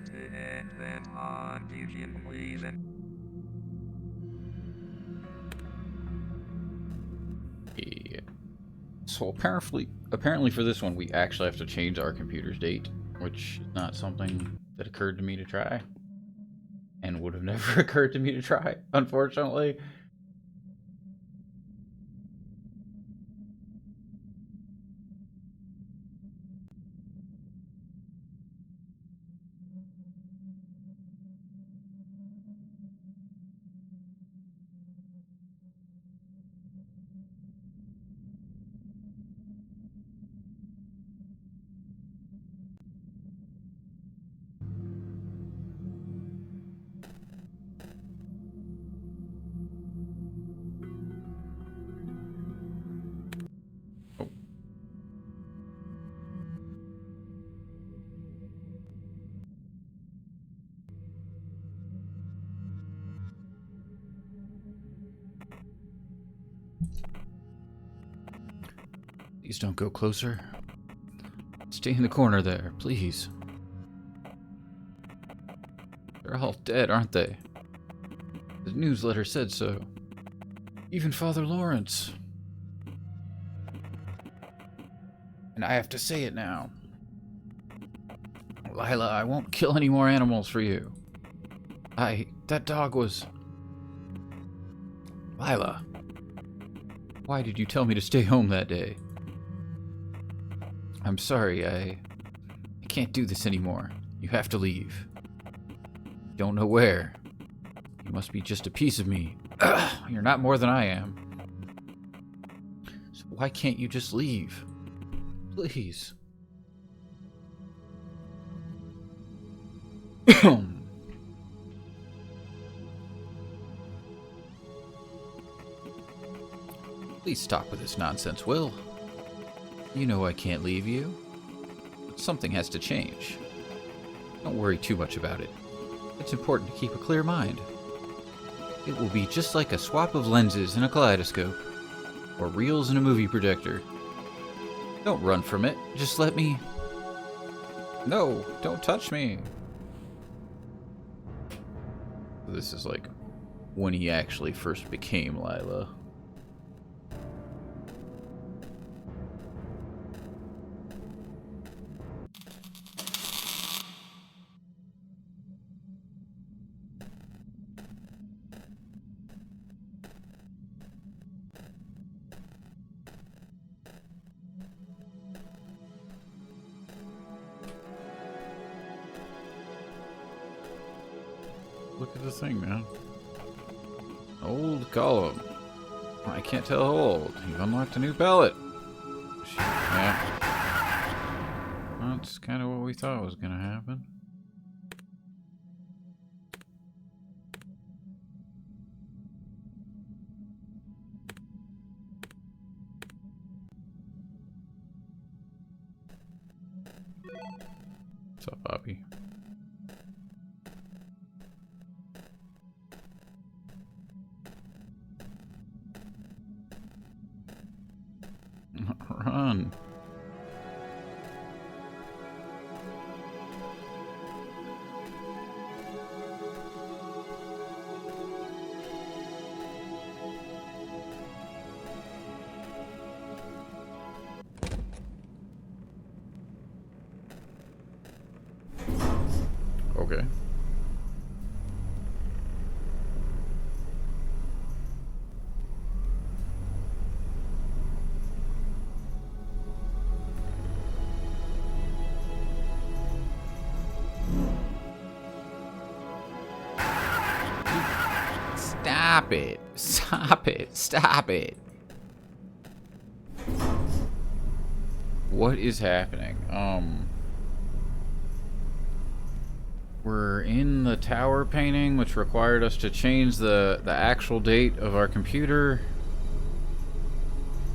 Then on, you can leave it. Yeah. So apparently for this one, we actually have to change our computer's date, which is not something that occurred to me to try, and would have never occurred to me to try, unfortunately. Oh. Please don't go closer. Stay in the corner there, please. They're all dead, aren't they? The newsletter said so. Even Father Lawrence. And I have to say it now. Lila, I won't kill any more animals for you. That dog was... Lila. Why did you tell me to stay home that day? I'm sorry, I can't do this anymore. You have to leave. Don't know where. You must be just a piece of me. You're not more than I am. So why can't you just leave? Please. Please stop with this nonsense, Will. You know I can't leave you. But something has to change. Don't worry too much about it. It's important to keep a clear mind. It will be just like a swap of lenses in a kaleidoscope, or reels in a movie projector. Don't run from it. Just let me... No, don't touch me. This is like when he actually first became Lila. Look at the thing, man. Old column. I can't tell how old. You've unlocked a new palette. Yeah. That's kind of what we thought was going to happen. What's up, Bobby? Run. Okay. Stop it. Stop it. Stop it. What is happening? We're in the tower painting, which required us to change the actual date of our computer.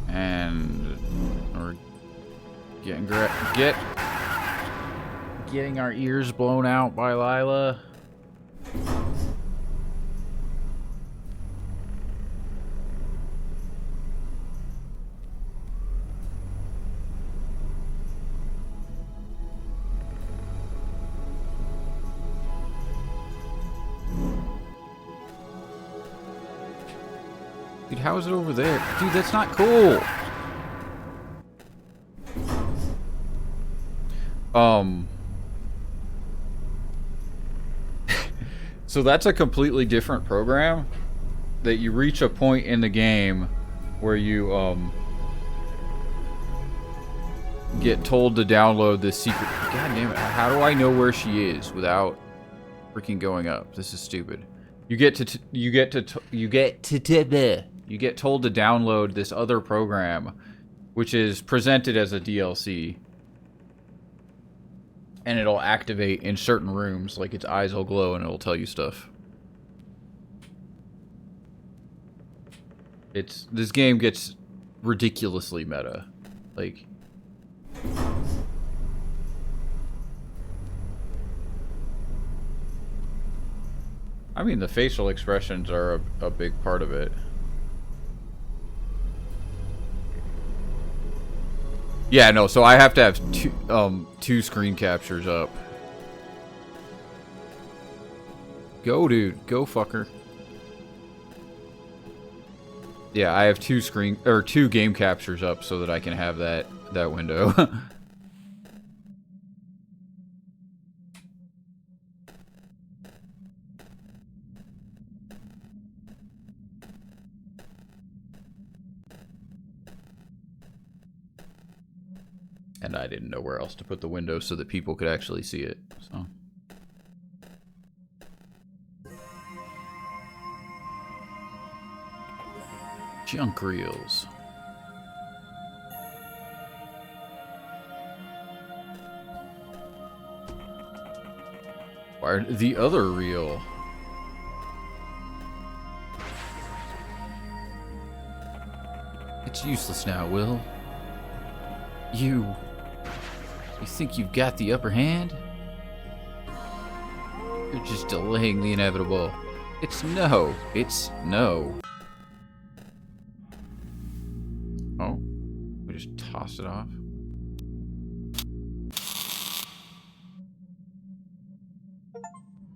And we're getting our ears blown out by Lila. how is it over there? Dude, that's not cool. So that's a completely different program that you reach a point in the game where you, get told to download this secret. God damn it. How do I know where she is without freaking going up? This is stupid. You get told to download this other program, which is presented as a DLC. And it'll activate in certain rooms, like its eyes will glow and it'll tell you stuff. This game gets ridiculously meta. Like, I mean, the facial expressions are a big part of it. Yeah, no, so I have to have two screen captures up. Go, dude. Go, fucker. Yeah, I have two game captures up so that I can have that window. And I didn't know where else to put the window so that people could actually see it, so. Junk reels. Why the other reel? It's useless now, Will. You think you've got the upper hand? You're just delaying the inevitable. It's no. It's no. Oh, we just tossed it off.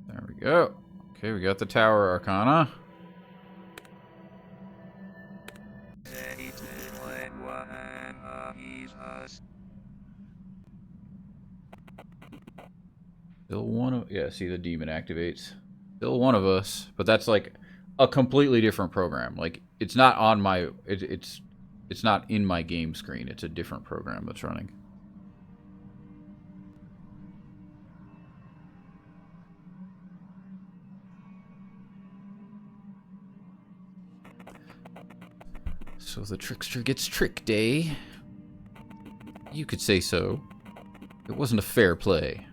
There we go. Okay, we got the Tower Arcana. Still one of... Yeah, see, the demon activates. Still one of us, but that's like a completely different program. Like, it's not on my... It's not in my game screen. It's a different program that's running. So the trickster gets tricked, eh? You could say so. It wasn't a fair play.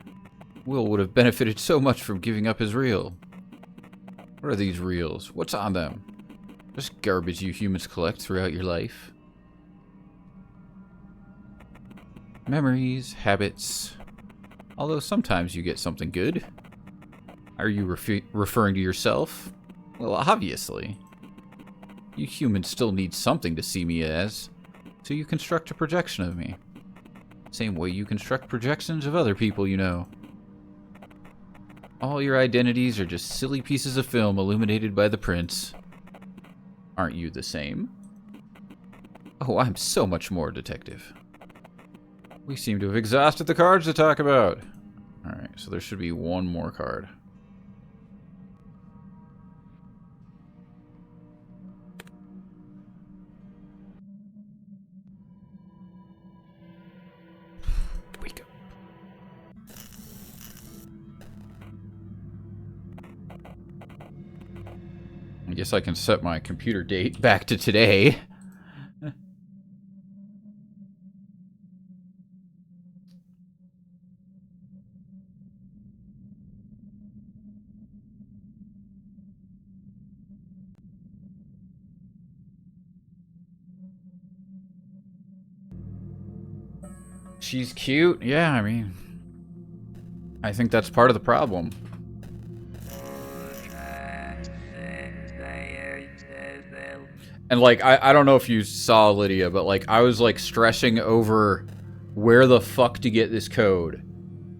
Will would have benefited so much from giving up his reel. What are these reels? What's on them? Just garbage you humans collect throughout your life. Memories, habits. Although sometimes you get something good. Are you referring to yourself? Well, obviously. You humans still need something to see me as, so you construct a projection of me. Same way you construct projections of other people you know. All your identities are just silly pieces of film illuminated by the prince. Aren't you the same? Oh, I'm so much more, detective. We seem to have exhausted the cards to talk about. Alright, so there should be one more card. Wake up. I guess I can set my computer date back to today. She's cute. Yeah, I mean, I think that's part of the problem. And like, I don't know if you saw Lydia, but like, I was like stressing over where the fuck to get this code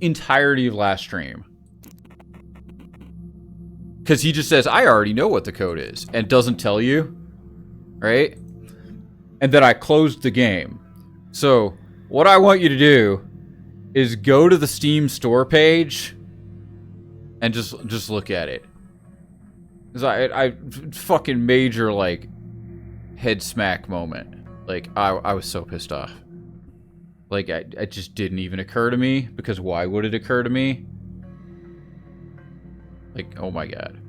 entirety of last stream. Because he just says, I already know what the code is, and doesn't tell you. right? And then I closed the game. So what I want you to do is go to the Steam store page and just look at it. Cause I fucking major like head smack moment. Like I was so pissed off. Like it just didn't even occur to me, because why would it occur to me? Like, oh my god.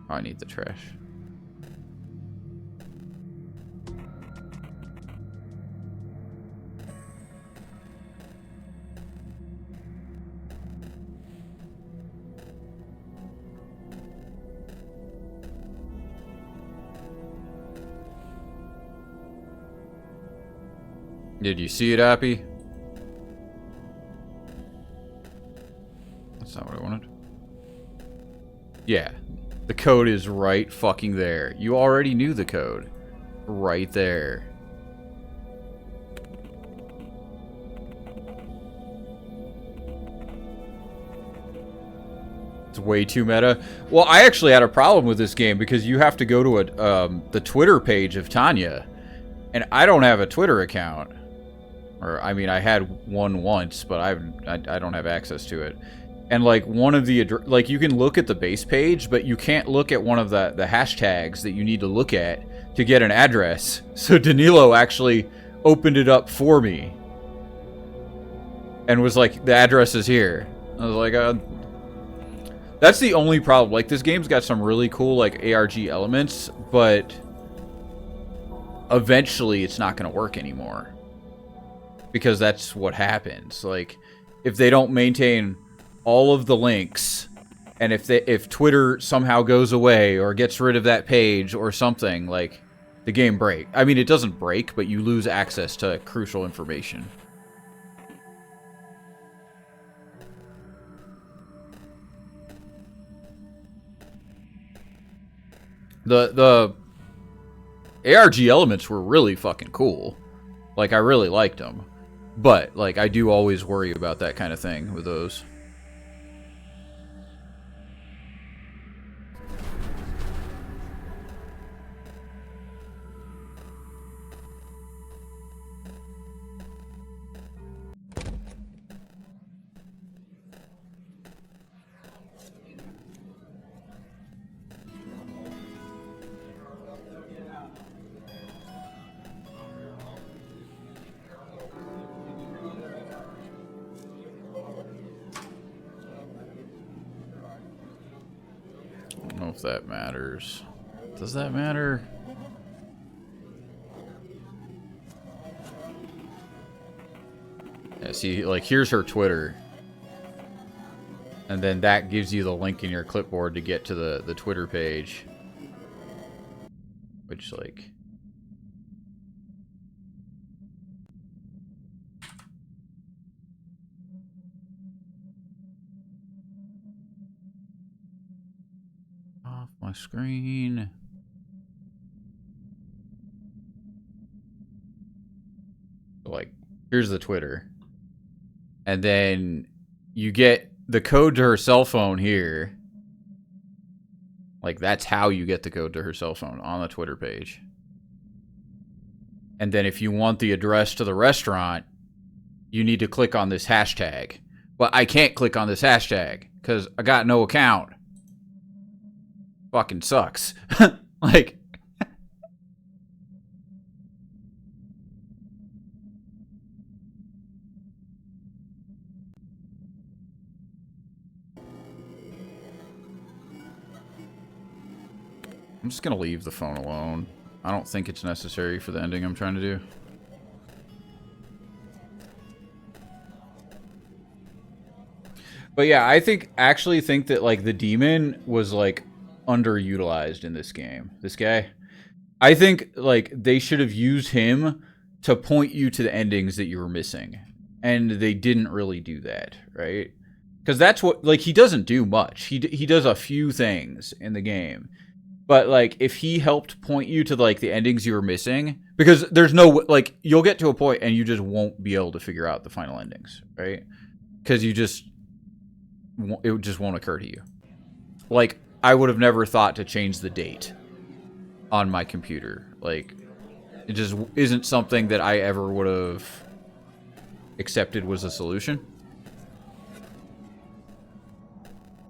Oh, I need the trash. Did you see it, Appy? That's not what I wanted. Yeah. The code is right fucking there. You already knew the code. Right there. It's way too meta. Well, I actually had a problem with this game because you have to go to the Twitter page of Tanya. And I don't have a Twitter account. Or, I mean, I had one once, but I don't have access to it. And, like, one of the... Like, you can look at the base page, but you can't look at one of the hashtags that you need to look at to get an address. So Danilo actually opened it up for me. And was like, the address is here. I was like, that's the only problem. Like, this game's got some really cool, like, ARG elements, but eventually it's not going to work anymore. Because that's what happens. Like, if they don't maintain all of the links, and if Twitter somehow goes away or gets rid of that page or something, like, the game breaks. I mean, it doesn't break, but you lose access to crucial information. The ARG elements were really fucking cool. Like, I really liked them. But, like, I do always worry about that kind of thing with those. I don't know if that matters. Does that matter? Yeah, see, like, here's her Twitter. And then that gives you the link in your clipboard to get to the Twitter page. Which, like... Off my screen. Like, here's the Twitter. And then you get the code to her cell phone here. Like, that's how you get the code to her cell phone, on the Twitter page. And then if you want the address to the restaurant, you need to click on this hashtag. But I can't click on this hashtag because I got no account. Fucking sucks. Like... I'm just gonna leave the phone alone. I don't think it's necessary for the ending I'm trying to do. But yeah, I actually think that, like, the demon was, like, underutilized in this game. This guy. I think, like, they should have used him to point you to the endings that you were missing. And they didn't really do that, right? Because that's what, like, he doesn't do much. He does a few things in the game. But, like, if he helped point you to, like, the endings you were missing, because there's no, like, you'll get to a point and you just won't be able to figure out the final endings, right? Because it just won't occur to you. Like, I would have never thought to change the date on my computer. Like, it just isn't something that I ever would have accepted was a solution.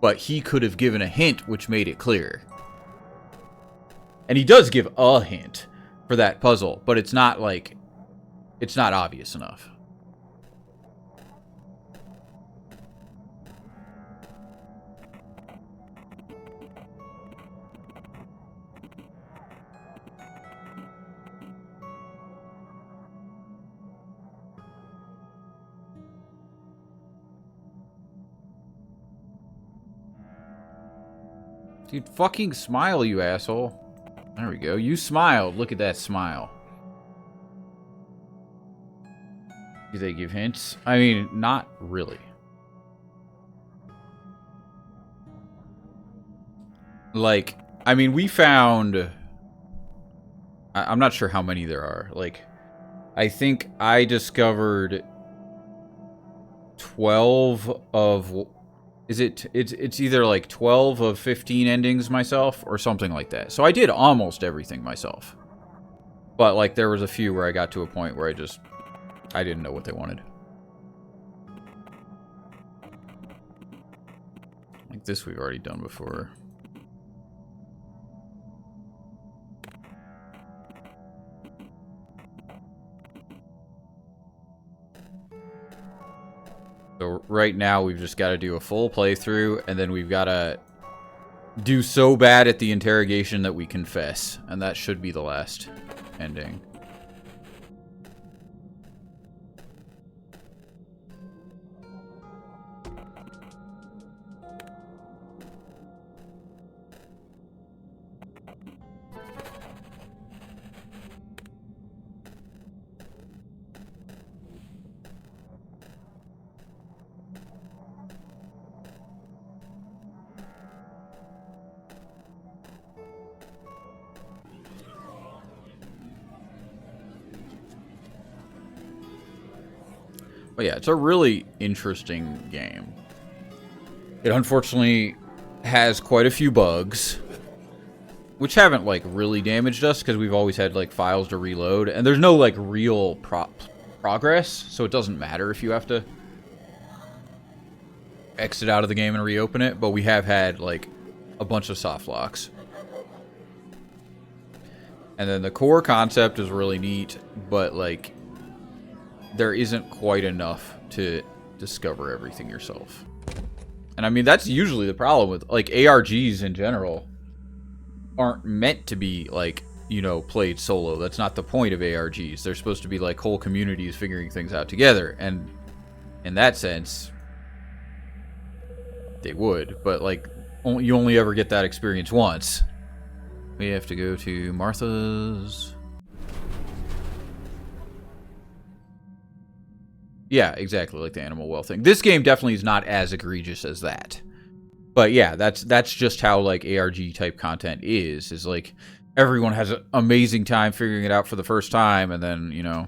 But he could have given a hint which made it clear. And he does give a hint for that puzzle, but it's not like, it's not obvious enough. Dude, fucking smile, you asshole. There we go. You smiled. Look at that smile. Do they give hints? I mean, not really. Like, I mean, we found... I'm not sure how many there are. Like, I think I discovered 12 of... It's either like 12 of 15 endings myself or something like that. So I did almost everything myself. But like there was a few where I got to a point where I didn't know what they wanted. Like this we've already done before. So right now we've just got to do a full playthrough, and then we've got to do so bad at the interrogation that we confess, and that should be the last ending. But yeah, it's a really interesting game. It unfortunately has quite a few bugs, which haven't like really damaged us because we've always had like files to reload, and there's no like real progress, so it doesn't matter if you have to exit out of the game and reopen it. But we have had like a bunch of soft locks. And then the core concept is really neat, but like there isn't quite enough to discover everything yourself. And I mean, that's usually the problem with like ARGs in general aren't meant to be like, you know, played solo. That's not the point of ARGs. They're supposed to be like whole communities figuring things out together. And in that sense, they would, but like you only ever get that experience once. We have to go to Martha's. Yeah, exactly, like the animal well thing. This game definitely is not as egregious as that. But yeah, that's just how like ARG type content is like everyone has an amazing time figuring it out for the first time, and then, you know,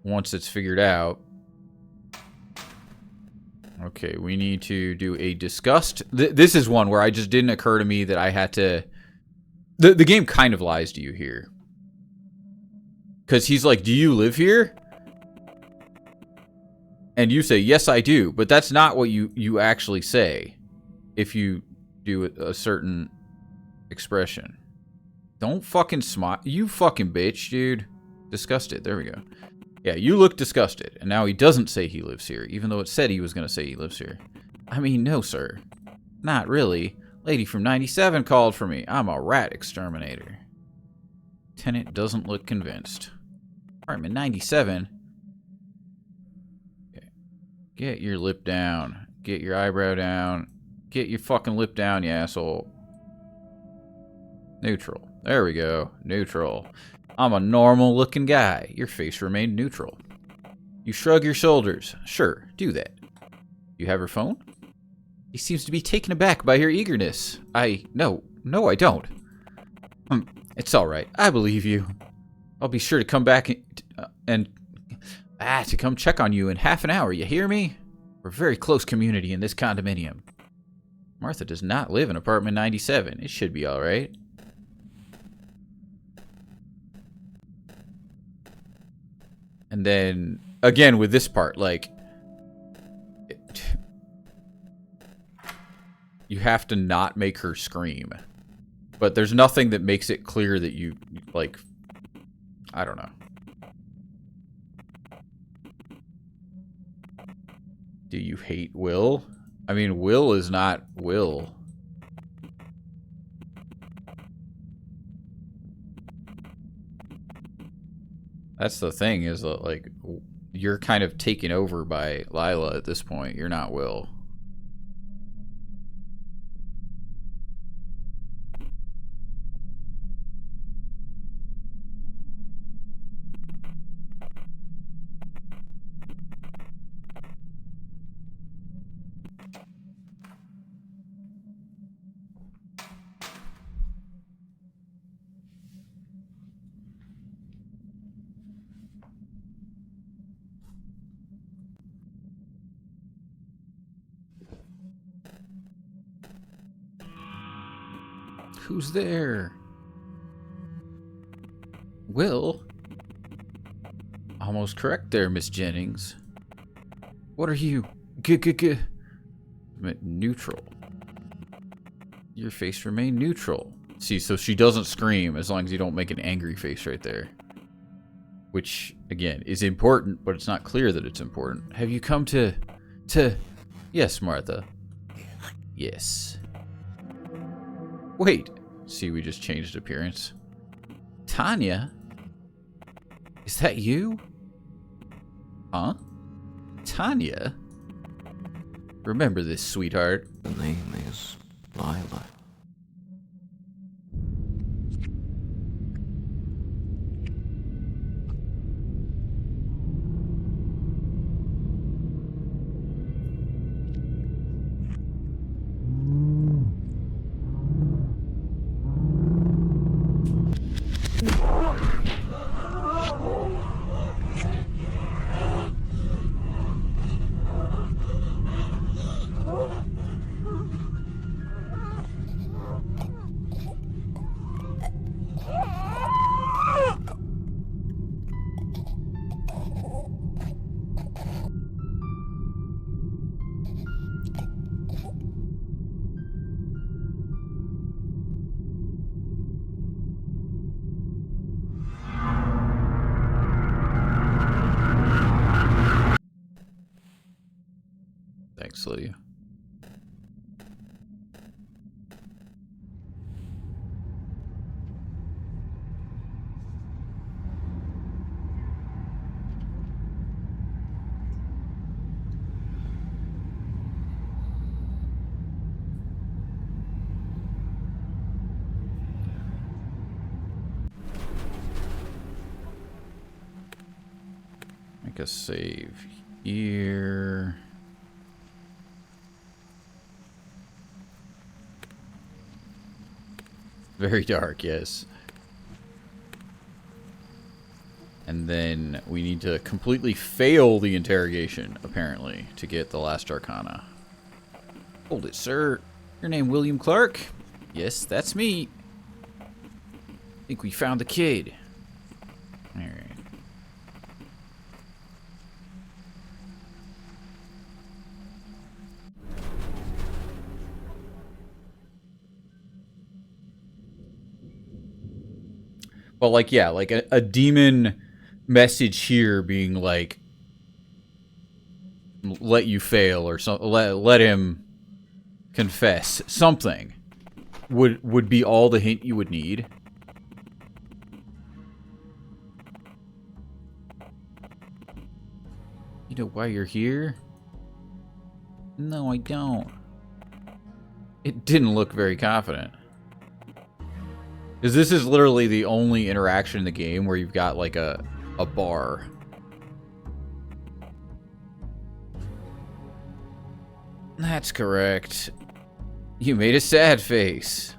once it's figured out. Okay, we need to do a disgust. This is one where I just didn't occur to me that I had to... The game kind of lies to you here. Because he's like, do you live here? And you say, yes, I do. But that's not what you actually say if you do a certain expression. Don't fucking smile. You fucking bitch, dude. Disgusted. There we go. Yeah, you look disgusted. And now he doesn't say he lives here, even though it said he was going to say he lives here. I mean, no, sir. Not really. Lady from 97 called for me. I'm a rat exterminator. Tenant doesn't look convinced. Apartment 97? Okay. Get your lip down. Get your eyebrow down. Get your fucking lip down, you asshole. Neutral. There we go. Neutral. I'm a normal looking guy. Your face remained neutral. You shrug your shoulders. Sure, do that. You have her phone? He seems to be taken aback by her eagerness. No, I don't. It's all right. I believe you. I'll be sure to come back and to come check on you in half an hour. You hear me? We're a very close community in this condominium. Martha does not live in apartment 97. It should be all right. And then again with this part, like, you have to not make her scream. But there's nothing that makes it clear that you, like, I don't know. Do you hate Will? I mean, Will is not Will. That's the thing, is that, like, you're kind of taken over by Lila at this point. You're not Will. Who's there? Will? Almost correct there, Miss Jennings. What are you? Neutral. Your face remain neutral. See, so she doesn't scream as long as you don't make an angry face right there. Which, again, is important, but it's not clear that it's important. Have you come to... Yes, Martha. Yes. Wait. See, we just changed appearance. Tanya? Is that you? Huh? Tanya? Remember this, sweetheart. The name is Lila. Thanks, Lydia. Make a save here. Very dark, yes. And then we need to completely fail the interrogation, apparently, to get the last arcana. Hold it, sir. Your name William Clark? Yes, that's me. Think we found the kid. Alright. But, like, yeah, like a demon message here being like, let you fail or something, let him confess something would be all the hint you would need. You know why you're here? No, I don't. It didn't look very confident. Because this is literally the only interaction in the game where you've got, like, a bar. That's correct. You made a sad face.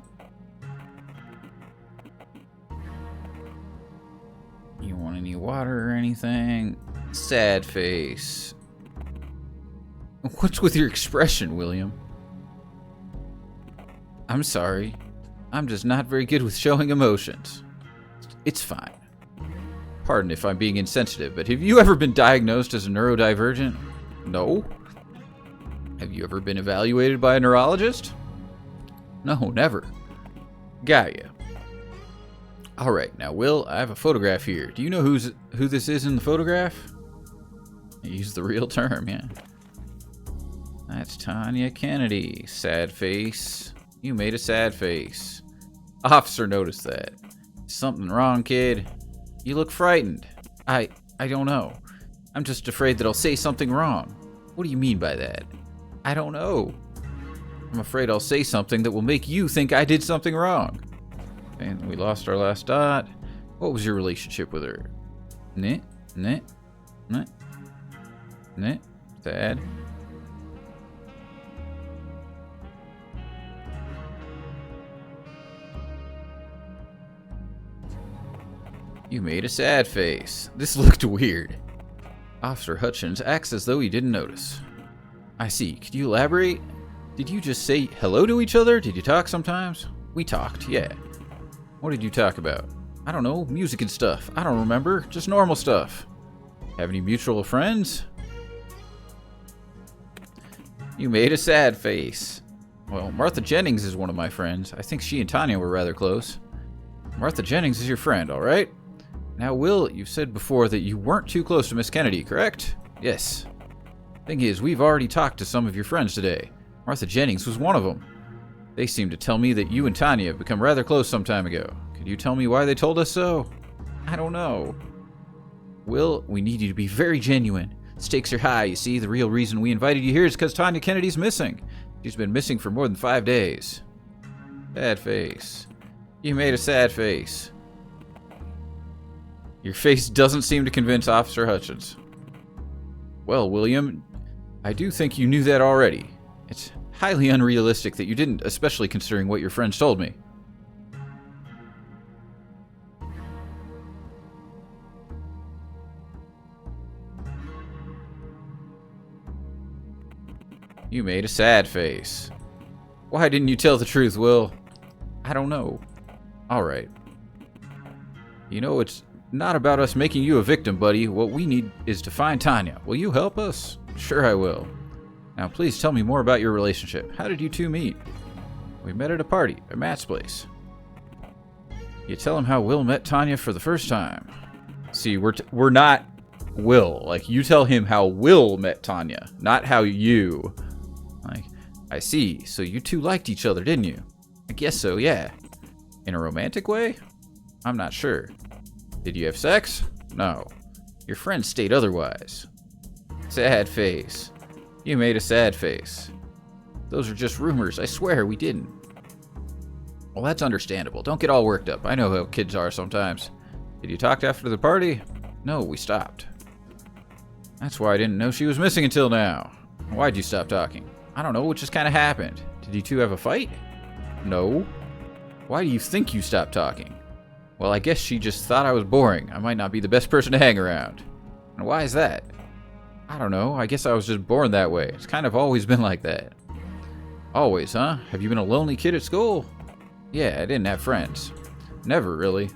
water or anything? Sad face. What's with your expression, William? I'm sorry. I'm just not very good with showing emotions. It's fine. Pardon if I'm being insensitive, but have you ever been diagnosed as a neurodivergent? No. Have you ever been evaluated by a neurologist? No, never. Got ya. Alright, now Will, I have a photograph here. Do you know who this is in the photograph? I use the real term, yeah. That's Tanya Kennedy. Sad face. You made a sad face. Officer noticed that. Something wrong, kid? You look frightened. I don't know. I'm just afraid that I'll say something wrong. What do you mean by that? I don't know. I'm afraid I'll say something that will make you think I did something wrong. And we lost our last dot. What was your relationship with her? Nah. Sad. You made a sad face. This looked weird. Officer Hutchins acts as though he didn't notice. I see. Could you elaborate? Did you just say hello to each other? Did you talk sometimes? We talked, yeah. What did you talk about? I don't know, music and stuff. I don't remember, just normal stuff. Have any mutual friends? You made a sad face. Well, Martha Jennings is one of my friends. I think she and Tanya were rather close. Martha Jennings is your friend, all right? Now, Will, you said before that you weren't too close to Miss Kennedy, correct? Yes. Thing is, we've already talked to some of your friends today. Martha Jennings was one of them. They seem to tell me that you and Tanya have become rather close some time ago. Could you tell me why they told us so? I don't know. Will, we need you to be very genuine. Stakes are high, you see. The real reason we invited you here is because Tanya Kennedy's missing. She's been missing for more than 5 days. Sad face. You made a sad face. Your face doesn't seem to convince Officer Hutchins. Well, William, I do think you knew that already. It's highly unrealistic that you didn't, especially considering what your friends told me. You made a sad face. Why didn't you tell the truth, Will? I don't know. Alright. You know, it's not about us making you a victim, buddy. What we need is to find Tanya. Will you help us? Sure I will. Now please tell me more about your relationship. How did you two meet? We met at a party at Matt's place. You tell him how Will met Tanya for the first time. See, we're not Will. Like, you tell him how Will met Tanya, not how you. Like, I see. So you two liked each other, didn't you? I guess so, yeah. In a romantic way? I'm not sure. Did you have sex? No. Your friend stated otherwise. Sad face. You made a sad face. Those are just rumors. I swear we didn't. Well, that's understandable. Don't get all worked up. I know how kids are sometimes. Did you talk after the party? No, we stopped. That's why I didn't know she was missing until now. Why'd you stop talking? I don't know, it just kind of happened. Did you two have a fight? No. Why do you think you stopped talking? Well, I guess she just thought I was boring. I might not be the best person to hang around. And why is that? I don't know. I guess I was just born that way. It's kind of always been like that. Always, huh? Have you been a lonely kid at school? Yeah, I didn't have friends. Never, really.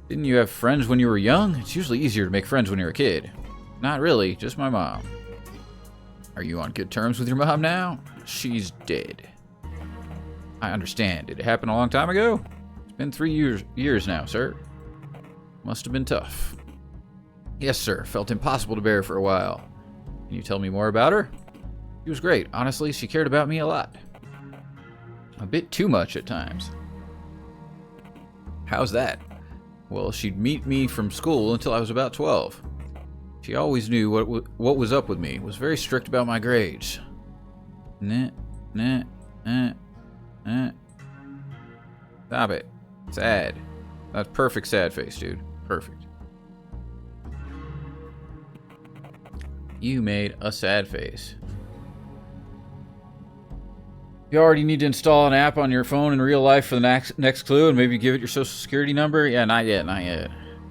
Didn't you have friends when you were young? It's usually easier to make friends when you're a kid. Not really, just my mom. Are you on good terms with your mom now? She's dead. I understand. Did it happen a long time ago? It's been 3 years now, sir. Must have been tough. Yes, sir. Felt impossible to bear for a while. Can you tell me more about her? She was great. Honestly, she cared about me a lot. A bit too much at times. How's that? Well, she'd meet me from school until I was about 12. She always knew what was up with me. Was very strict about my grades. Stop it. Sad. That's perfect sad face, dude. Perfect. You made a sad face. You already need to install an app on your phone in real life for the next clue and maybe give it your social security number? Yeah, not yet, not yet.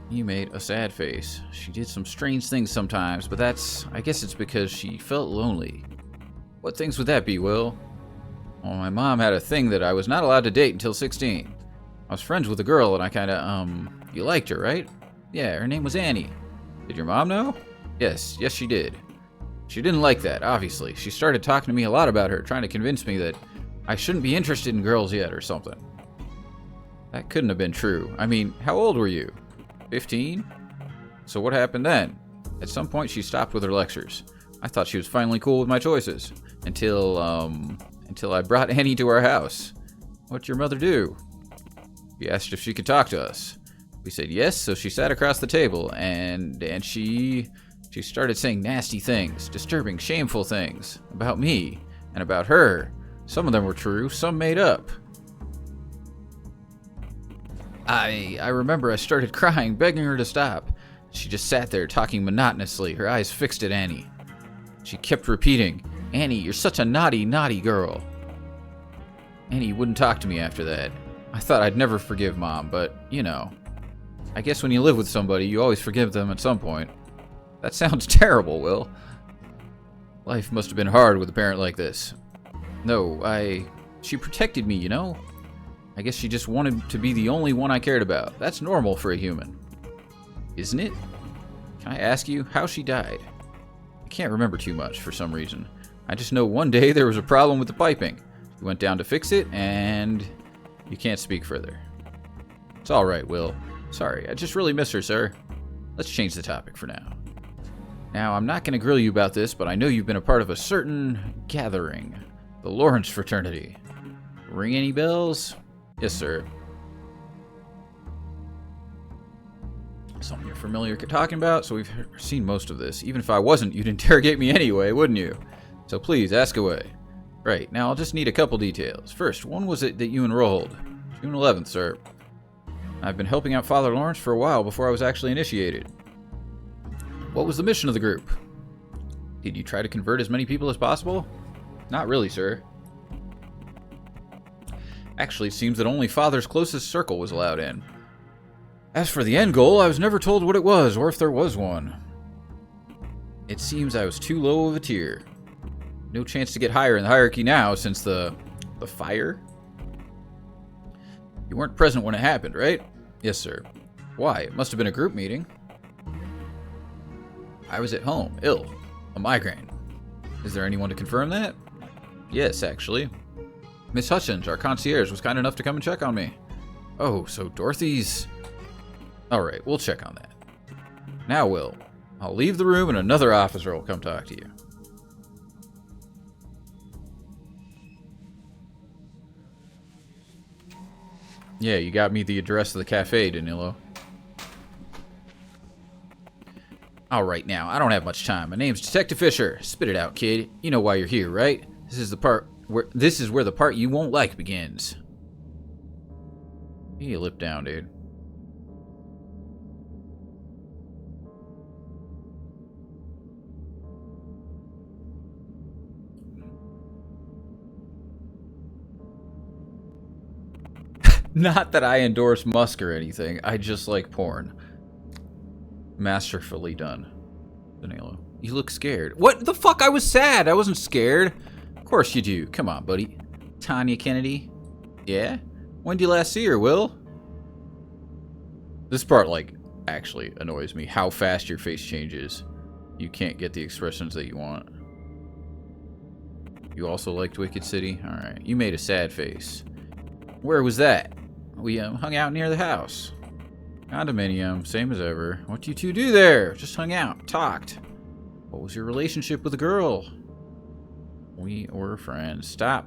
You made a sad face. She did some strange things sometimes, but I guess it's because she felt lonely. What things would that be, Will? Well, my mom had a thing that I was not allowed to date until 16. I was friends with a girl and I kinda, you liked her, right? Yeah, her name was Annie. Did your mom know? Yes, she did. She didn't like that, obviously. She started talking to me a lot about her, trying to convince me that I shouldn't be interested in girls yet or something. That couldn't have been true. I mean, how old were you? 15? So what happened then? At some point she stopped with her lectures. I thought she was finally cool with my choices. Until I brought Annie to our house. What'd your mother do? She asked if she could talk to us. We said yes, so she sat across the table and she started saying nasty things, disturbing, shameful things about me and about her. Some of them were true, some made up. I remember I started crying, begging her to stop. She just sat there talking monotonously, her eyes fixed at Annie. She kept repeating, "Annie, you're such a naughty, naughty girl." Annie wouldn't talk to me after that. I thought I'd never forgive Mom, but, you know, I guess when you live with somebody, you always forgive them at some point. That sounds terrible, Will. Life must have been hard with a parent like this. No, she protected me, you know? I guess she just wanted to be the only one I cared about. That's normal for a human. Isn't it? Can I ask you how she died? I can't remember too much for some reason. I just know one day there was a problem with the piping. We went down to fix it, and you can't speak further. It's alright, Will. Sorry, I just really miss her, sir. Let's change the topic for now. Now, I'm not going to grill you about this, but I know you've been a part of a certain gathering. The Lawrence fraternity. Ring any bells? Yes, sir. Something you're familiar talking about, so we've seen most of this. Even if I wasn't, you'd interrogate me anyway, wouldn't you? So please, ask away. Right, now I'll just need a couple details. First, when was it that you enrolled? June 11th, sir. I've been helping out Father Lawrence for a while before I was actually initiated. What was the mission of the group? Did you try to convert as many people as possible? Not really, sir. Actually, it seems that only Father's closest circle was allowed in. As for the end goal, I was never told what it was, or if there was one. It seems I was too low of a tier. No chance to get higher in the hierarchy now, since the fire? You weren't present when it happened, right? Yes, sir. Why? It must have been a group meeting. I was at home, ill. A migraine. Is there anyone to confirm that? Yes, actually. Miss Hutchins, our concierge, was kind enough to come and check on me. Oh, so Dorothy's... Alright, we'll check on that. Now, Will, I'll leave the room and another officer will come talk to you. Yeah, you got me the address of the cafe, Danilo. Alright now, I don't have much time. My name's Detective Fisher. Spit it out, kid. You know why you're here, right? This is where the part you won't like begins. Get your lip down, dude. Not that I endorse Musk or anything. I just like porn. Masterfully done. Danilo. You look scared. What the fuck? I was sad. I wasn't scared. Of course you do. Come on, buddy. Tanya Kennedy. Yeah? When did you last see her, Will? This part, like, actually annoys me. How fast your face changes. You can't get the expressions that you want. You also liked Wicked City? Alright. You made a sad face. Where was that? We hung out near the house. Condominium, same as ever. What do you two do there? Just hung out, talked. What was your relationship with the girl? We were friends. Stop.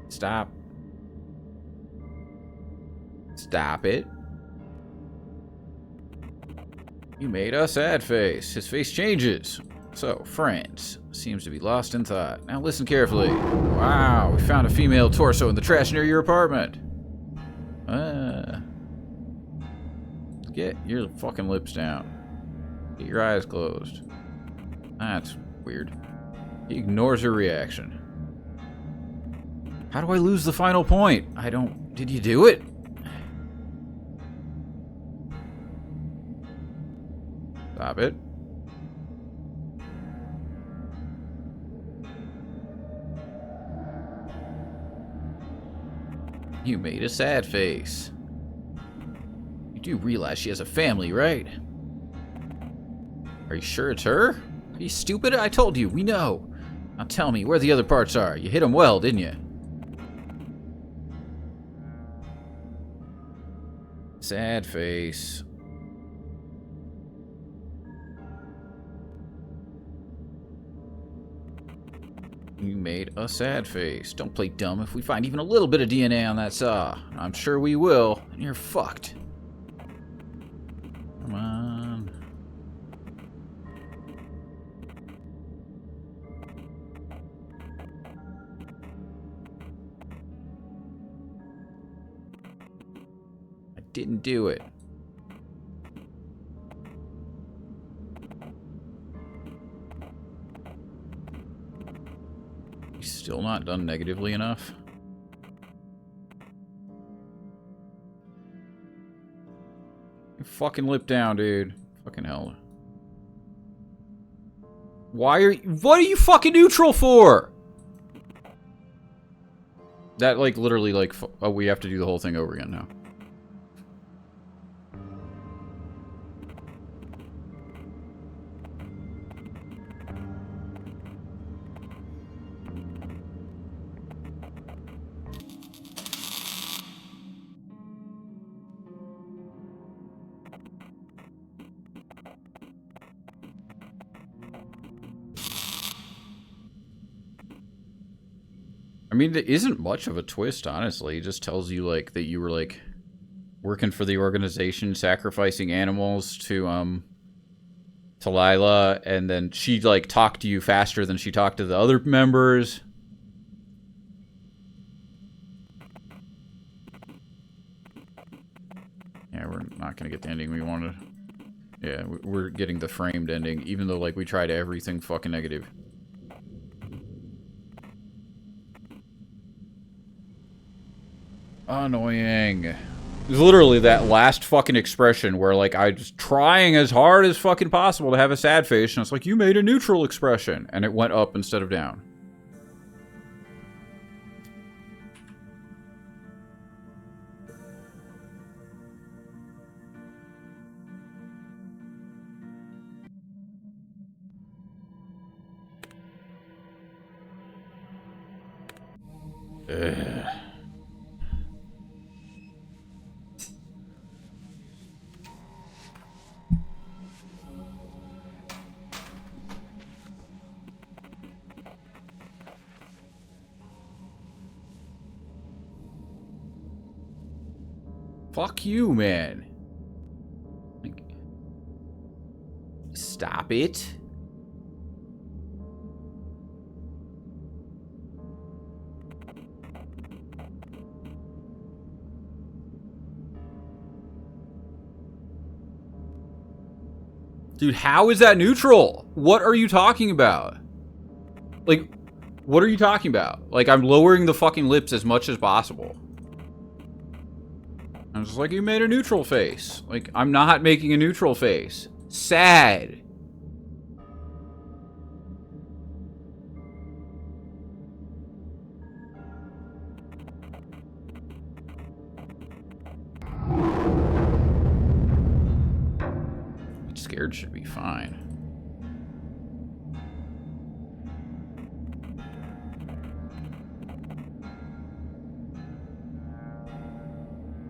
Stop. Stop it. You made a sad face. His face changes. So, friends. Seems to be lost in thought. Now listen carefully. Wow, we found a female torso in the trash near your apartment. Get your fucking lips down. Get your eyes closed. That's weird. He ignores her reaction. How do I lose the final point? Did you do it? Stop it. You made a sad face. You do realize she has a family, right? Are you sure it's her? Are you stupid? I told you, we know. Now tell me where the other parts are. You hit them well, didn't you? Sad face. You made a sad face. Don't play dumb. If we find even a little bit of DNA on that saw, I'm sure we will, and you're fucked. Come on. I didn't do it. Still not done negatively enough. Your fucking lip down, dude. Fucking hell. What are you fucking neutral for? That, like, literally, like, oh, we have to do the whole thing over again now. I mean, there isn't much of a twist, honestly. It just tells you, like, that you were, like, working for the organization, sacrificing animals to Lila, and then she, like, talked to you faster than she talked to the other members. Yeah, we're not gonna get the ending we wanted. Yeah, we're getting the framed ending, even though, like, we tried everything fucking negative. Annoying. It was literally that last fucking expression where, like, I was trying as hard as fucking possible to have a sad face, and it's like, you made a neutral expression, and it went up instead of down. Ugh. Fuck you, man. Like, stop it. Dude, how is that neutral? What are you talking about? Like, what are you talking about? Like, I'm lowering the fucking lips as much as possible. I'm just like, you made a neutral face. Like, I'm not making a neutral face. Sad. Scared should be fine.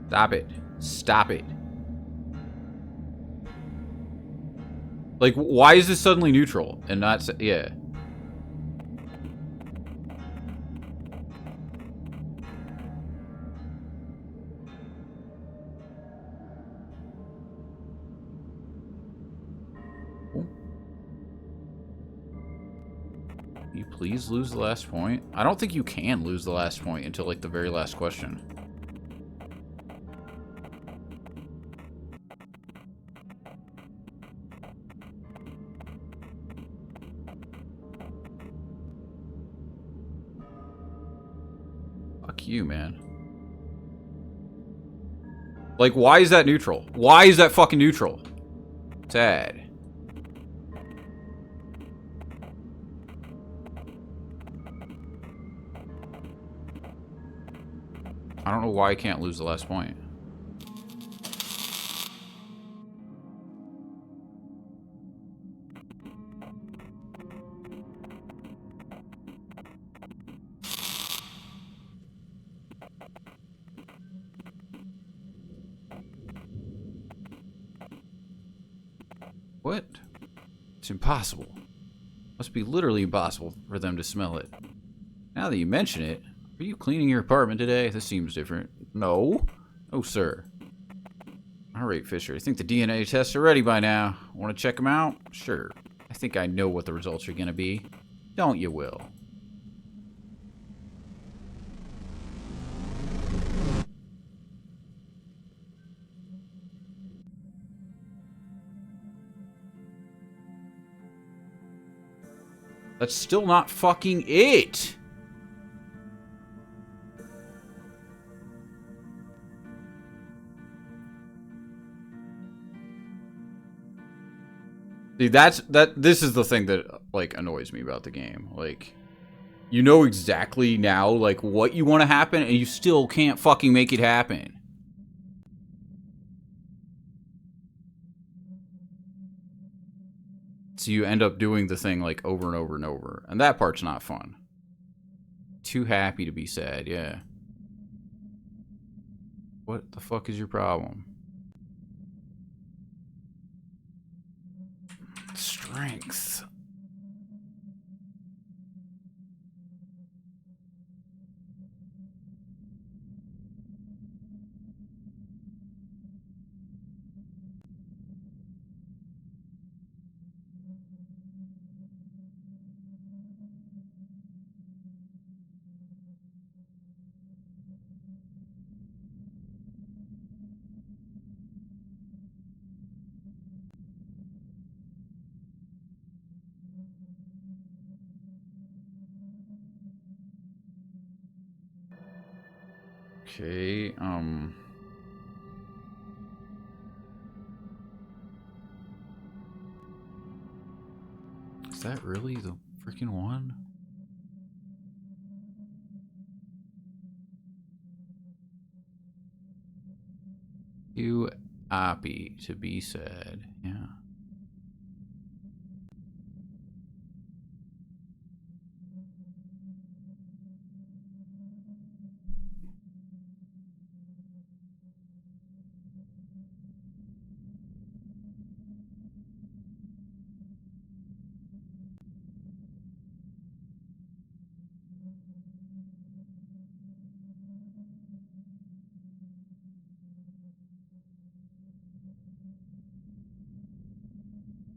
Stop it. Stop it. Like, why is this suddenly neutral and not... Yeah. Can you please lose the last point? I don't think you can lose the last point until, like, the very last question. Fuck you, man. Like, why is that neutral? Why is that fucking neutral? Sad. I don't know why I can't lose the last point. What? It's impossible. Must be literally impossible for them to smell it. Now that you mention it, are you cleaning your apartment today? This seems different. No. No, sir. Alright, Fisher. I think the DNA tests are ready by now. Want to check them out? Sure. I think I know what the results are going to be. Don't you, Will? That's still not fucking it! See, this is the thing that, like, annoys me about the game. Like, you know exactly now, like, what you want to happen, and you still can't fucking make it happen. So you end up doing the thing, like, over and over and over. And that part's not fun. Too happy to be sad, yeah. What the fuck is your problem? Strength. Okay, is that really the freaking one? Too happy to be sad, yeah.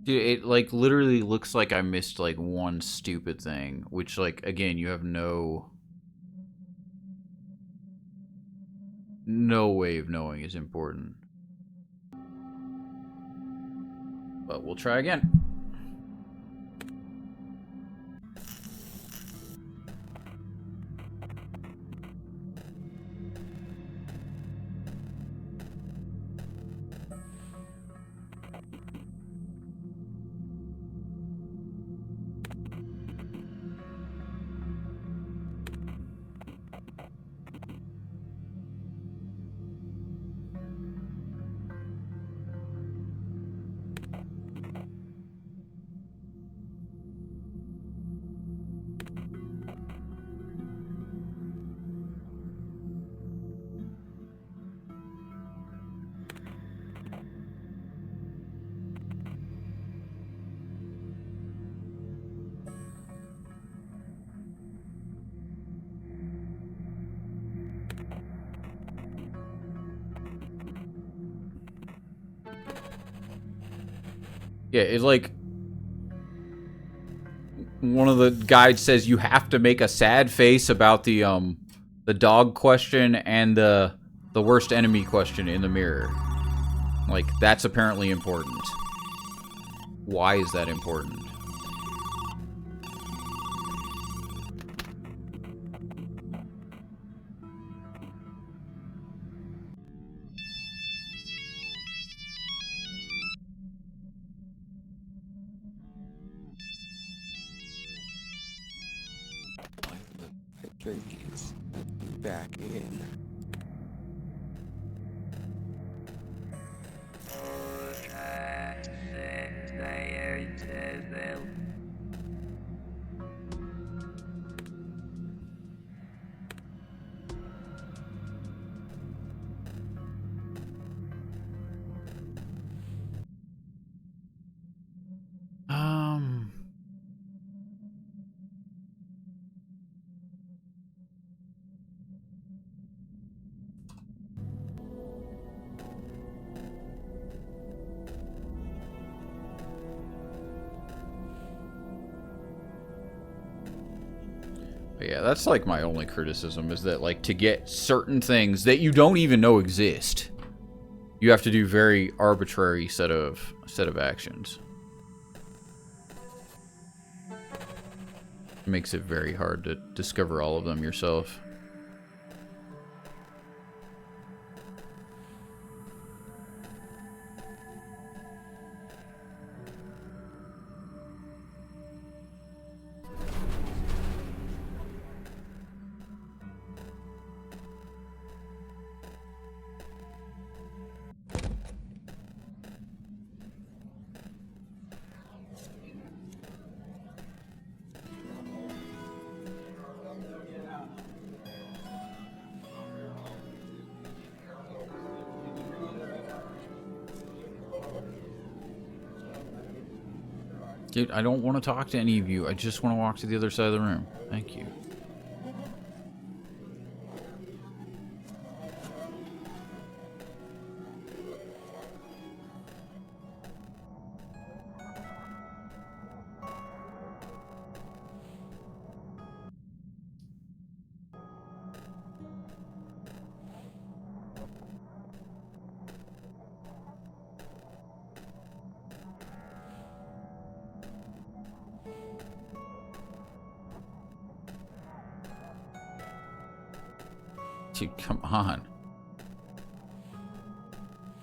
Dude, it, like, literally looks like I missed, like, one stupid thing. Which, like, again, you have no way of knowing is important. But we'll try again. Yeah, it's like one of the guides says you have to make a sad face about the dog question and the worst enemy question in the mirror. Like, that's apparently important. Why is that important? Please, let me back in. Yeah, that's like my only criticism is that like to get certain things that you don't even know exist, you have to do very arbitrary set of actions. It makes it very hard to discover all of them yourself. Dude, I don't want to talk to any of you. I just want to walk to the other side of the room. Thank you. Dude, come on.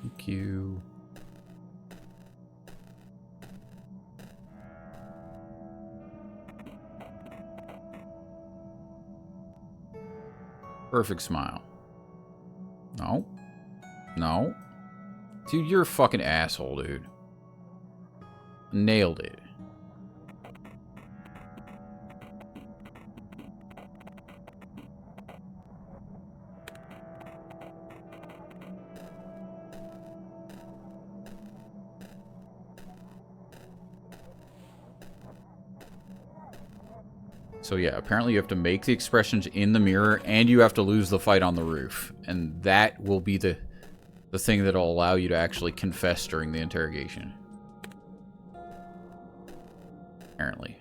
Thank you. Perfect smile. No. No. Dude, you're a fucking asshole, dude. Nailed it. So yeah, apparently you have to make the expressions in the mirror, and you have to lose the fight on the roof. And that will be the thing that'll allow you to actually confess during the interrogation. Apparently.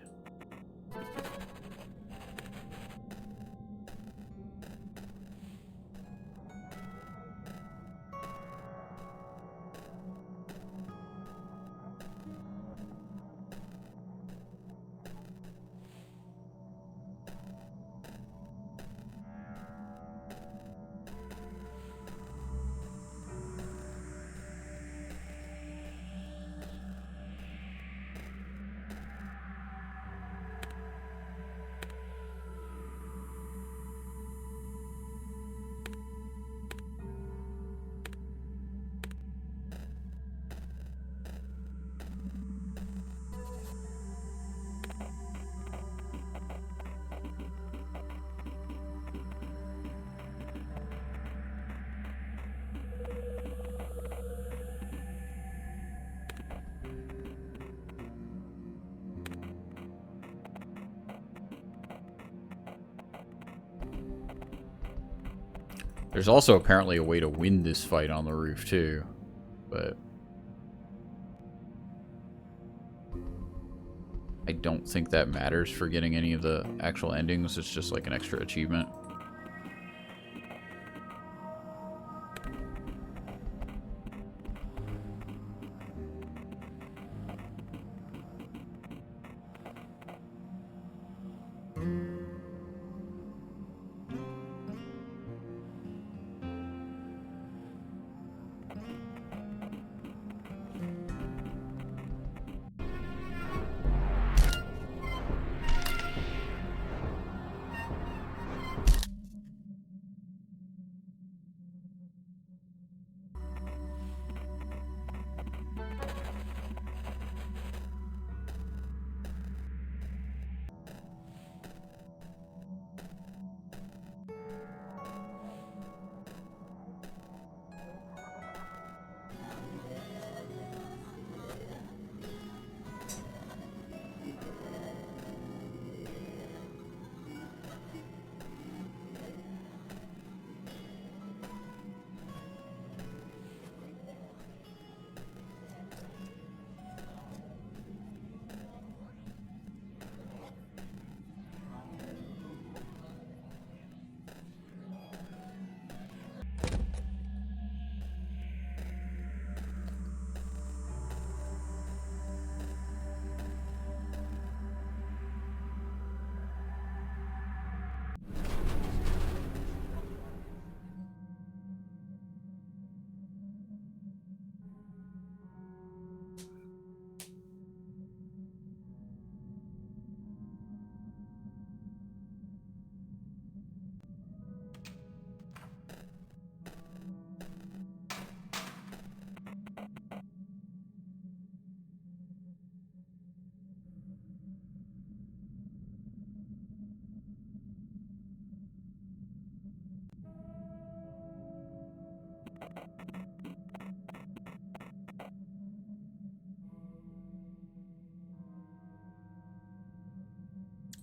There's also apparently a way to win this fight on the roof too, but I don't think that matters for getting any of the actual endings. It's just like an extra achievement.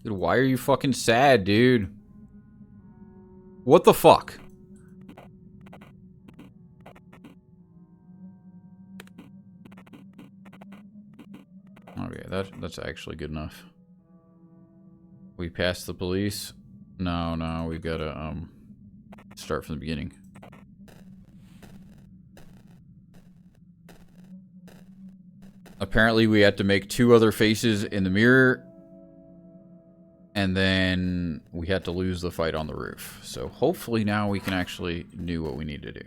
Dude, why are you fucking sad, dude? What the fuck? Okay, that's actually good enough. We passed the police? No, we gotta, start from the beginning. Apparently we had to make 2 other faces in the mirror. And then we had to lose the fight on the roof. So hopefully now we can actually do what we need to do.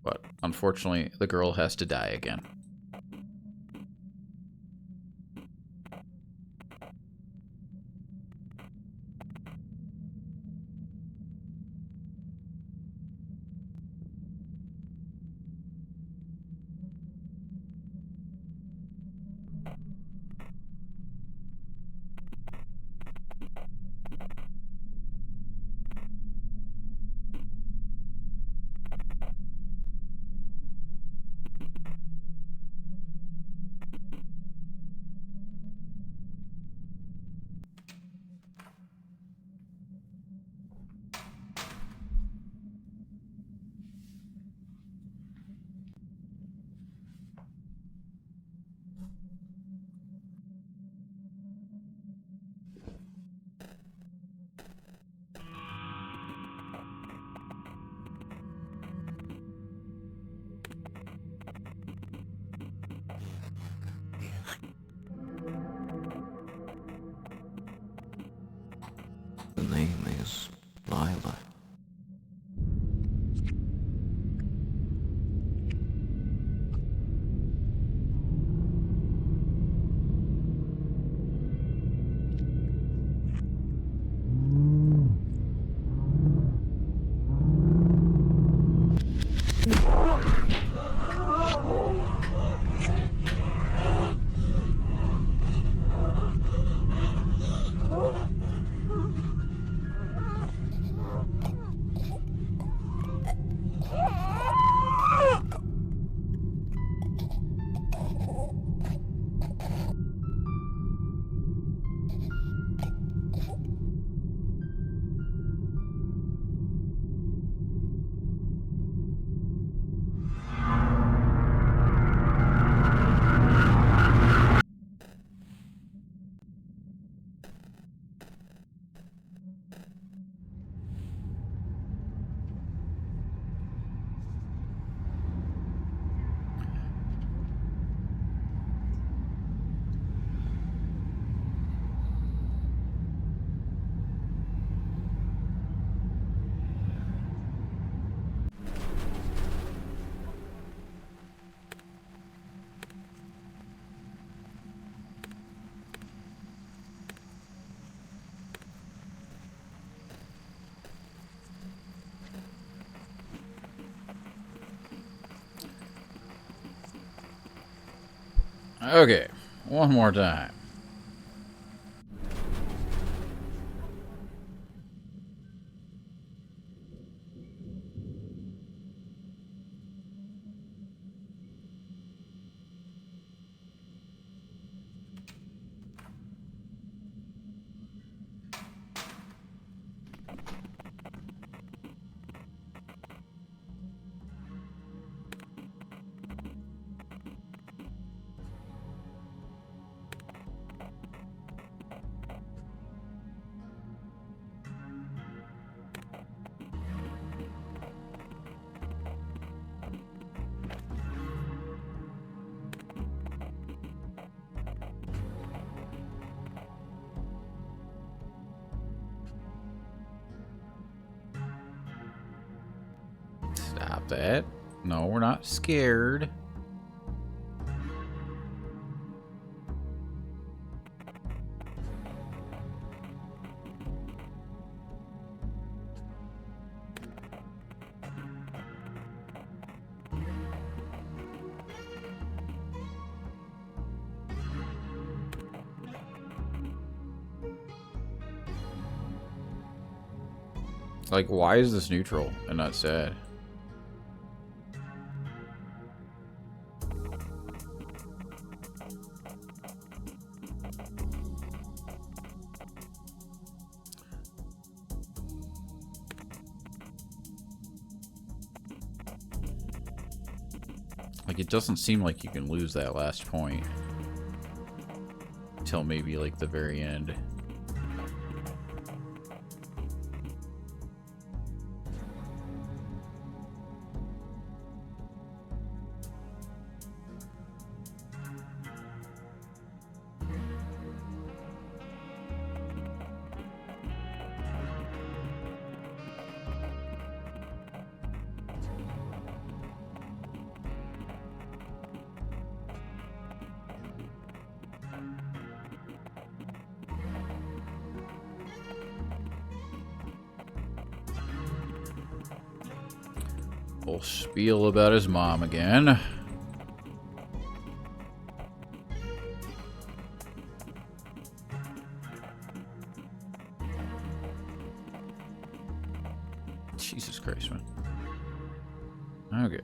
But unfortunately, the girl has to die again. The name is Lila. Okay, one more time. Stop that. No, we're not scared. Like, why is this neutral and not sad? Like, it doesn't seem like you can lose that last point. Until maybe, like, the very end. Full spiel about his mom again. Jesus Christ, man. Okay.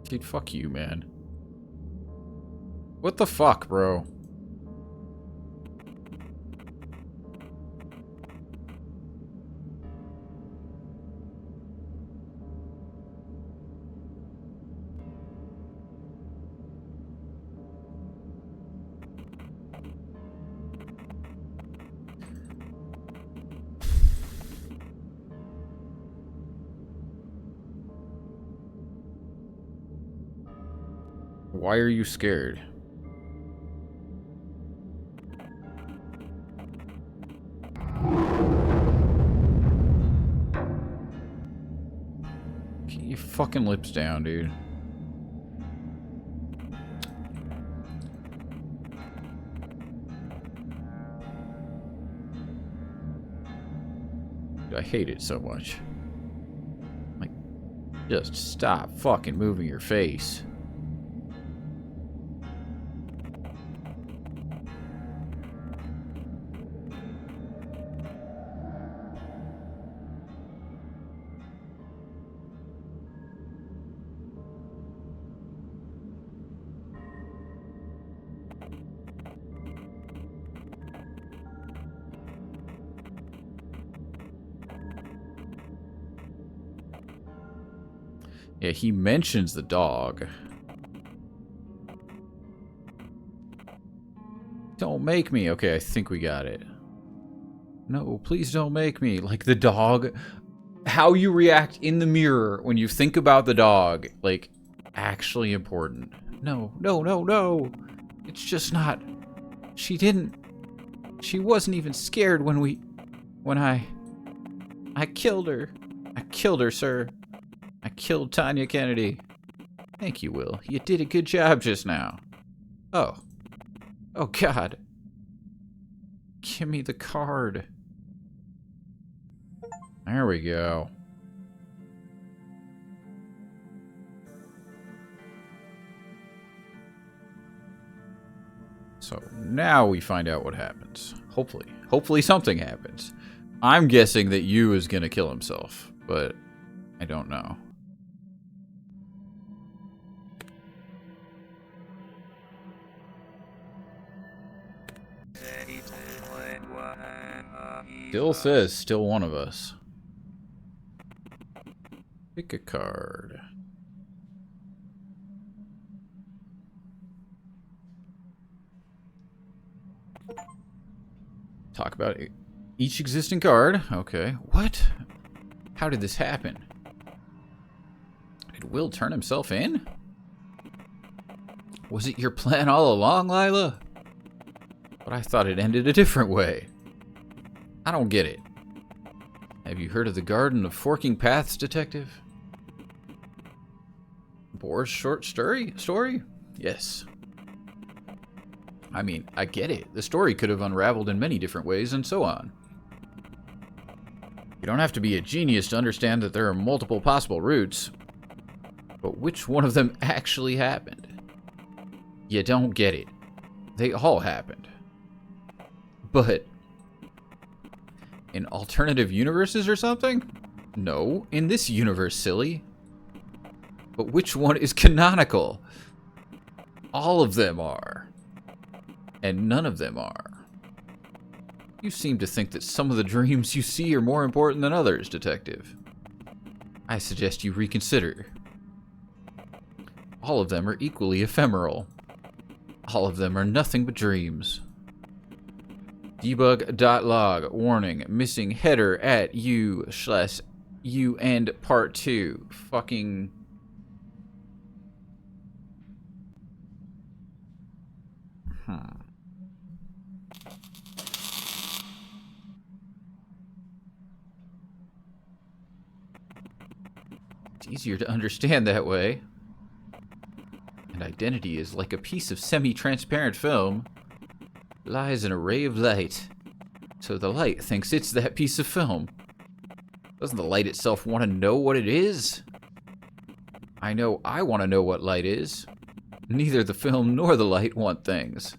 Dude, fuck you, man. What the fuck, bro? Why are you scared? Keep your fucking lips down, dude. I hate it so much. Like, just stop fucking moving your face. Yeah, he mentions the dog. Don't make me. Okay, I think we got it. No, please don't make me. Like, the dog. How you react in the mirror when you think about the dog. Like, actually important. No, no, no, no. It's just not. She didn't. She wasn't even scared when I killed her. I killed her, sir. I killed Tanya Kennedy. Thank you, Will. You did a good job just now. Oh. Oh, God. Give me the card. There we go. So now we find out what happens. Hopefully. Hopefully something happens. I'm guessing that Yu is going to kill himself, but I don't know. Still says, still one of us. Pick a card. Talk about each existing card. Okay. What? How did this happen? Did Will turn himself in? Was it your plan all along, Lila? But I thought it ended a different way. I don't get it. Have you heard of the Garden of Forking Paths, Detective? Boar's short story? Yes. I mean, I get it. The story could have unraveled in many different ways and so on. You don't have to be a genius to understand that there are multiple possible routes. But which one of them actually happened? You don't get it. They all happened. But In alternative universes or something? No, in this universe, silly. But which one is canonical? All of them are. And none of them are. You seem to think that some of the dreams you see are more important than others, Detective. I suggest you reconsider. All of them are equally ephemeral. All of them are nothing but dreams. Debug.log. Warning. Missing header at u/u end part 2. Fucking... It's easier to understand that way. And identity is like a piece of semi-transparent film. Lies in a ray of light. So the light thinks it's that piece of film. Doesn't the light itself want to know what it is? I know I want to know what light is. Neither the film nor the light want things.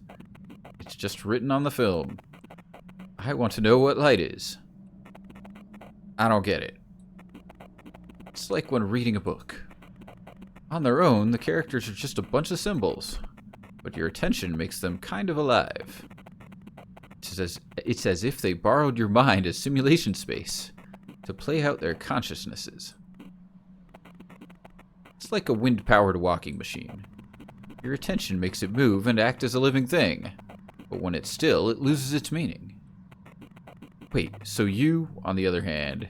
It's just written on the film. I want to know what light is. I don't get it. It's like when reading a book. On their own, the characters are just a bunch of symbols, but your attention makes them kind of alive. It's as if they borrowed your mind as simulation space to play out their consciousnesses. It's like a wind-powered walking machine. Your attention makes it move and act as a living thing, but when it's still, it loses its meaning. Wait, so you, on the other hand,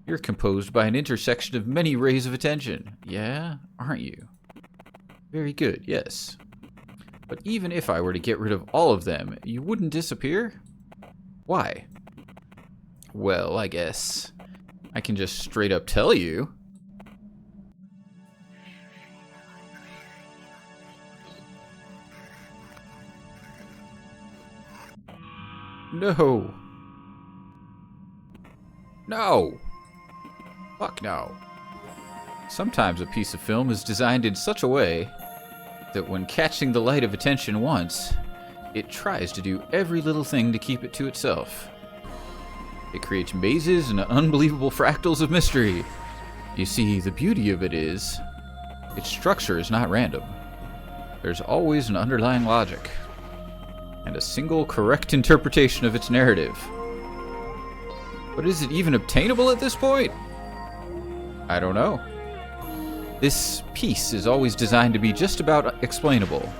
you're composed by an intersection of many rays of attention, yeah? Aren't you? Very good, yes. But even if I were to get rid of all of them, you wouldn't disappear? Why? Well, I guess I can just straight up tell you. No. No. Fuck no. Sometimes a piece of film is designed in such a way that when catching the light of attention once, it tries to do every little thing to keep it to itself. It creates mazes and unbelievable fractals of mystery. You see, the beauty of it is, its structure is not random. There's always an underlying logic, and a single correct interpretation of its narrative. But is it even obtainable at this point? I don't know. This piece is always designed to be just about explainable,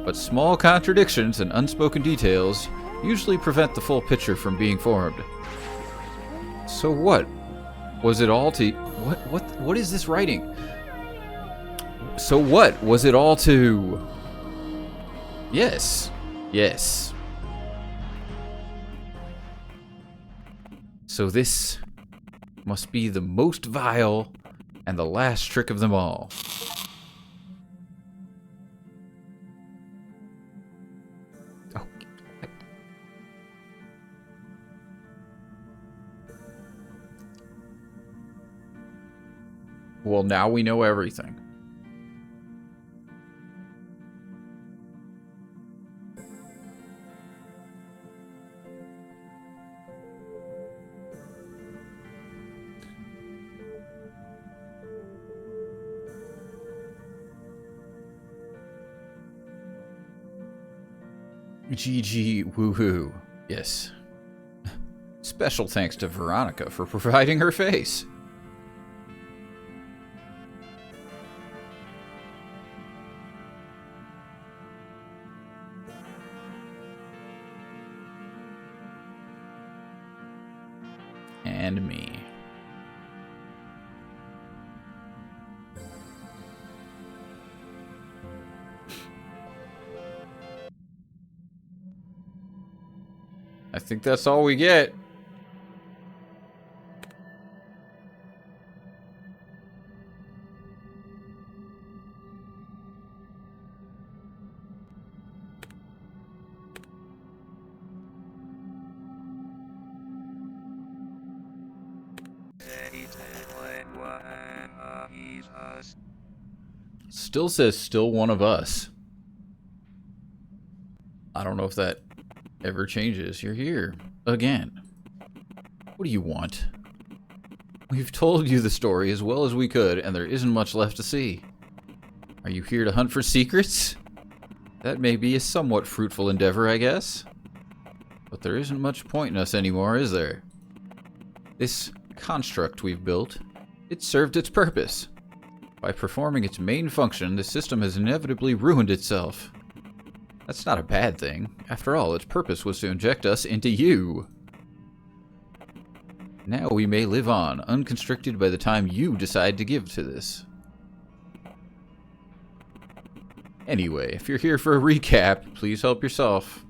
but small contradictions and unspoken details usually prevent the full picture from being formed. So what? Was it all to... What is this writing? So what? Was it all to... Yes. Yes. So this must be the most vile and the last trick of them all. Oh. Well, now we know everything. GG woohoo. Yes. Special thanks to Veronica for providing her face. And me. I think that's all we get. Still says still one of us. I don't know if that ever changes. You're here again. What do you want? We've told you the story as well as we could, and there isn't much left to see. Are you here to hunt for secrets? That may be a somewhat fruitful endeavor, I guess. But there isn't much point in us anymore, is there? This construct we've built, it served its purpose. By performing its main function, the system has inevitably ruined itself. That's not a bad thing. After all, its purpose was to inject us into you. Now we may live on, unconstricted by the time you decide to give to this. Anyway, if you're here for a recap, please help yourself.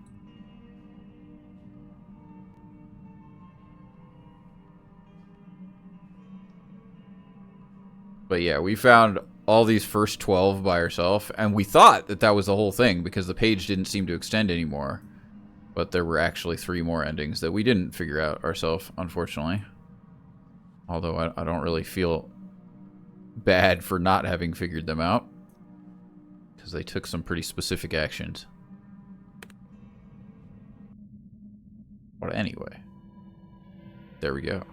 But yeah, we found all these first 12 by ourselves, and we thought that that was the whole thing because the page didn't seem to extend anymore. But there were actually 3 more endings that we didn't figure out ourselves, unfortunately. Although I don't really feel bad for not having figured them out, because they took some pretty specific actions. But anyway, there we go.